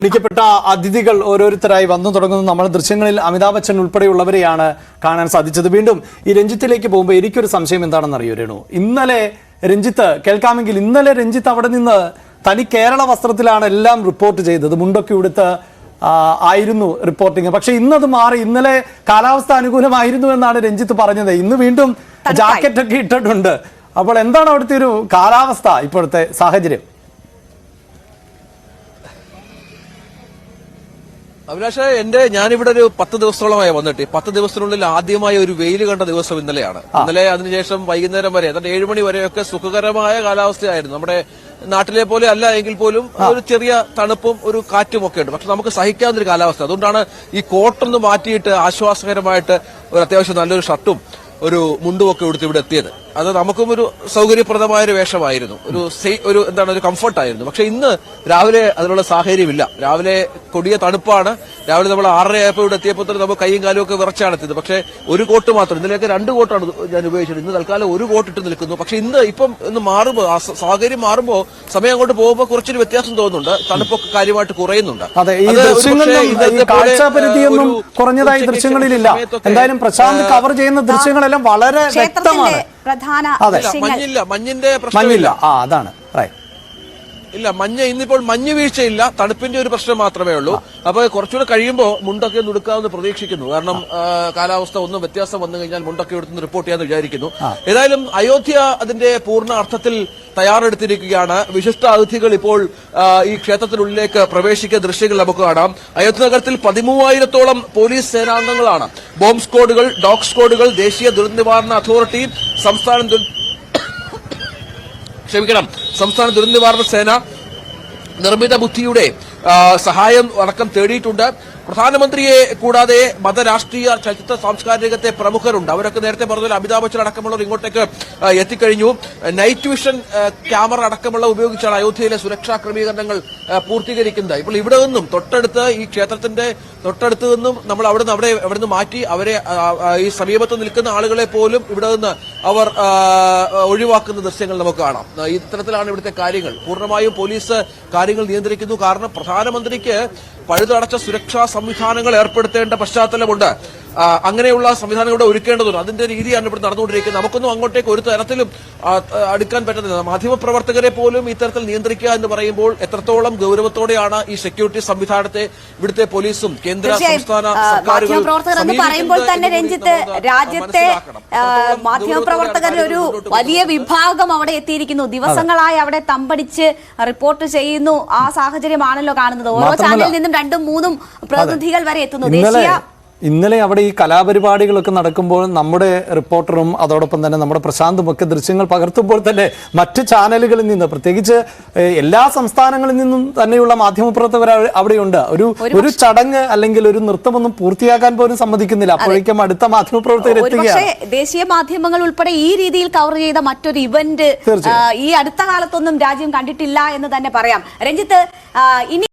ക്ഷണിക്കപ്പെട്ട അതിഥികൾ ഓരോരുത്തരായി വന്നു തുടങ്ങുന്നു. നമ്മൾ ദൃശ്യങ്ങളിൽ അമിതാഭ് ബച്ചൻ ഉൾപ്പെടെയുള്ളവരെയാണ് കാണാൻ സാധിച്ചത്. വീണ്ടും ഈ രഞ്ജിത്തിലേക്ക് പോകുമ്പോൾ എനിക്കൊരു സംശയം എന്താണെന്ന് അറിയോ രേണു? ഇന്നലെ രഞ്ജിത്ത് കേൾക്കാമെങ്കിൽ ഇന്നലെ രഞ്ജിത്ത് അവിടെ നിന്ന് തനി കേരള വസ്ത്രത്തിലാണ് എല്ലാം റിപ്പോർട്ട് ചെയ്തത്. മുണ്ടൊക്കെ ഉടുത്ത് ആയിരുന്നു റിപ്പോർട്ടിങ്. പക്ഷെ ഇന്നത് മാറി. ഇന്നലെ കാലാവസ്ഥ അനുകൂലമായിരുന്നു എന്നാണ് രഞ്ജിത്ത് പറഞ്ഞത്. ഇന്ന് വീണ്ടും ജാക്കറ്റ് ഒക്കെ ഇട്ടിട്ടുണ്ട്. അപ്പോൾ എന്താണ് അവിടുത്തെ ഒരു കാലാവസ്ഥ, ഇപ്പോഴത്തെ സാഹചര്യം? അഭിലാഷ്, ഞാനിവിടെ ഒരു 10 ദിവസത്തോളമായി വന്നിട്ട് 10 ദിവസത്തിനുള്ളിൽ ആദ്യമായി ഒരു വെയിൽ കണ്ട ദിവസം ഇന്നലെയാണ്. ഇന്നലെ അതിനുശേഷം വൈകുന്നേരം വരെ 7 മണി വരെയൊക്കെ സുഖകരമായ കാലാവസ്ഥയായിരുന്നു. നമ്മുടെ നാട്ടിലെ പോലെ അല്ല എങ്കിൽ പോലും ഒരു ചെറിയ തണുപ്പും ഒരു കാറ്റും ഒക്കെ ഉണ്ട്. പക്ഷെ നമുക്ക് സഹിക്കാവുന്നൊരു കാലാവസ്ഥ. അതുകൊണ്ടാണ് ഈ കോട്ടൊന്ന് മാറ്റിയിട്ട് ആശ്വാസകരമായിട്ട് ഒരു അത്യാവശ്യം നല്ലൊരു ഷർട്ടും ഒരു മുണ്ടും ഒക്കെ എടുത്ത് ഇവിടെ എത്തിയത്. അത് നമുക്കും ഒരു സൗകര്യപ്രദമായ ഒരു വേഷമായിരുന്നു, ഒരു കംഫർട്ടായിരുന്നു. പക്ഷെ ഇന്ന് രാവിലെ അതിനുള്ള സാഹചര്യമില്ല. രാവിലെ കൊടിയ തണുപ്പാണ്. രാവിലെ നമ്മൾ 6:30 ആയപ്പോൾ ഇവിടെ എത്തിയപ്പോൾ തന്നെ നമ്മൾ കൈയും കാലും ഒക്കെ വിറച്ചാണ് എത്തിയത്. പക്ഷെ ഒരു കോട്ട് മാത്രം, ഇന്നലെയൊക്കെ 2 കോട്ടാണ് ഞാൻ ഉപയോഗിച്ചത്. ഇന്ന് തൽക്കാലം ഒരു കോട്ട് ഇട്ട് നിൽക്കുന്നു. പക്ഷെ ഇന്ന് മാറുമ്പോൾ, സാഹചര്യം മാറുമ്പോൾ, സമയം അങ്ങോട്ട് പോകുമ്പോൾ കുറച്ചൊരു വ്യത്യാസം തോന്നുന്നുണ്ട്. തണുപ്പൊക്കെ കാര്യമായിട്ട് കുറയുന്നുണ്ട്. കുറഞ്ഞതായി ദൃശ്യങ്ങളിലില്ല. എന്തായാലും പ്രശാന്ത് കവർ ചെയ്യുന്ന ദൃശ്യങ്ങളെല്ലാം വളരെ വ്യക്തമാണ്. മഞ്ഞിന്റെ പ്രശ്നമില്ല. അതാണ് ഇല്ല, ഇന്നിപ്പോൾ മഞ്ഞ് വീഴ്ചയില്ല, തണുപ്പിന്റെ ഒരു പ്രശ്നം മാത്രമേ ഉള്ളൂ. അപ്പൊ കുറച്ചുകൂടെ കഴിയുമ്പോൾ മുണ്ടൊക്കെ ഒന്ന് എടുക്കാമെന്ന് പ്രതീക്ഷിക്കുന്നു. കാരണം കാലാവസ്ഥ ഒന്ന് വ്യത്യാസം വന്നു കഴിഞ്ഞാൽ മുണ്ടൊക്കെ എടുത്ത് റിപ്പോർട്ട് ചെയ്യാമെന്ന് വിചാരിക്കുന്നു. ഏതായാലും അയോധ്യ അതിന്റെ പൂർണ്ണ അർത്ഥത്തിൽ തയ്യാറെടുത്തിരിക്കുകയാണ്. വിശിഷ്ട അതിഥികൾ ഇപ്പോൾ ഈ ക്ഷേത്രത്തിനുള്ളിലേക്ക് പ്രവേശിക്കുന്ന ദൃശ്യങ്ങൾ നമുക്ക് കാണാം. അയോധ്യ നഗരത്തിൽ 13,000-ഓളം പോലീസ് സേനാംഗങ്ങളാണ്. ബോംബ് സ്ക്വാഡുകൾ, ഡോഗ് സ്ക്വാഡുകൾ, ദേശീയ ദുരന്ത നിവാരണ അതോറിറ്റി, സംസ്ഥാന ദുരന്ത നിവാരണ സേന നിർമ്മിത ബുദ്ധിയുടെ സഹായം അടക്കം തേടിയിട്ടുണ്ട്. പ്രധാനമന്ത്രിയെ കൂടാതെ മതരാഷ്ട്രീയ ചരിത്ര സാംസ്കാരിക രംഗത്തെ പ്രമുഖരുണ്ട്. അവരൊക്കെ നേരത്തെ പറഞ്ഞ അമിതാഭ് ബച്ചൻ അടക്കമുള്ളവർ ഇങ്ങോട്ടേക്ക് എത്തിക്കഴിഞ്ഞു. നൈറ്റ് വിഷൻ ക്യാമറ അടക്കമുള്ള ഉപയോഗിച്ചാണ് അയോധ്യയിലെ സുരക്ഷാ ക്രമീകരണങ്ങൾ പൂർത്തീകരിക്കുന്നത്. ഇപ്പോൾ ഇവിടെ നിന്നും തൊട്ടടുത്ത്, ഈ ക്ഷേത്രത്തിന്റെ തൊട്ടടുത്ത് നിന്നും നമ്മൾ അവിടെ നിന്ന് മാറ്റി അവരെ, ഈ സമീപത്ത് നിൽക്കുന്ന ആളുകളെ പോലും ഇവിടെ നിന്ന് അവർ ഒഴിവാക്കുന്ന ദൃശ്യങ്ങൾ നമുക്ക് കാണാം. ഇത്തരത്തിലാണ് ഇവിടുത്തെ കാര്യങ്ങൾ. പൂർണ്ണമായും പോലീസ് കാര്യങ്ങൾ നിയന്ത്രിക്കുന്നു. കാരണം പ്രധാനമന്ത്രിക്ക് പഴുതടച്ച സുരക്ഷാ സംവിധാനങ്ങൾ ഏർപ്പെടുത്തേണ്ട പശ്ചാത്തലമുണ്ട്. അങ്ങനെയുള്ള സംവിധാനങ്ങൾ ഇവിടെ ഒരുക്കേണ്ടതുണ്ട്. അതിന്റെ രീതിയാണ് ഇവിടെ നടന്നുകൊണ്ടിരിക്കുന്നത്. നമുക്കൊന്നും അങ്ങോട്ടേക്ക് ഒരു തരത്തിലും അടുക്കാൻ പറ്റുന്നില്ല. മാധ്യമപ്രവർത്തകരെ പോലും ഇത്തരത്തിൽ നിയന്ത്രിക്കുക എന്ന് പറയുമ്പോൾ എത്രത്തോളം ഗൌരവത്തോടെയാണ് ഈ സെക്യൂരിറ്റി സംവിധാനത്തെ ഇവിടുത്തെ പോലീസും കേന്ദ്ര സംസ്ഥാന സർക്കാരുകളും പറയുമ്പോൾ തന്നെ രഞ്ജിത്ത്, രാജ്യത്തെ മാധ്യമപ്രവർത്തകരുടെ ഒരു വലിയ വിഭാഗം അവിടെ എത്തിയിരിക്കുന്നു. ദിവസങ്ങളായി അവിടെ തമ്പടിച്ച് റിപ്പോർട്ട് ചെയ്യുന്നു. ആ സാഹചര്യമാണല്ലോ കാണുന്നത്. ഓരോ ചാനലിൽ നിന്നും 2-3 പ്രതിനിധികൾ വരെ എത്തുന്നു. ഇന്നലെ അവിടെ ഈ കലാപരിപാടികളൊക്കെ നടക്കുമ്പോൾ നമ്മുടെ റിപ്പോർട്ടറും അതോടൊപ്പം തന്നെ നമ്മുടെ പ്രശാന്തും ഒക്കെ ദൃശ്യങ്ങൾ പകർത്തുമ്പോൾ തന്നെ മറ്റ് ചാനലുകളിൽ നിന്ന്, പ്രത്യേകിച്ച് എല്ലാ സംസ്ഥാനങ്ങളിൽ നിന്നും തന്നെയുള്ള മാധ്യമപ്രവർത്തകർ അവിടെയുണ്ട്. ഒരു ചടങ്ങ് അല്ലെങ്കിൽ ഒരു നൃത്തമൊന്നും പൂർത്തിയാക്കാൻ പോലും സമ്മതിക്കുന്നില്ല. അപ്പോഴേക്കും അടുത്ത മാധ്യമപ്രവർത്തകർ എത്തുകയാണ്. ദേശീയ മാധ്യമങ്ങൾ ഉൾപ്പെടെ ഈ രീതിയിൽ കവർ ചെയ്ത മറ്റൊരു ഇവന്റ് ഈ അടുത്ത കാലത്തൊന്നും രാജ്യം കണ്ടിട്ടില്ല എന്ന് തന്നെ പറയാം. രഞ്ജിത്ത്, ഇനി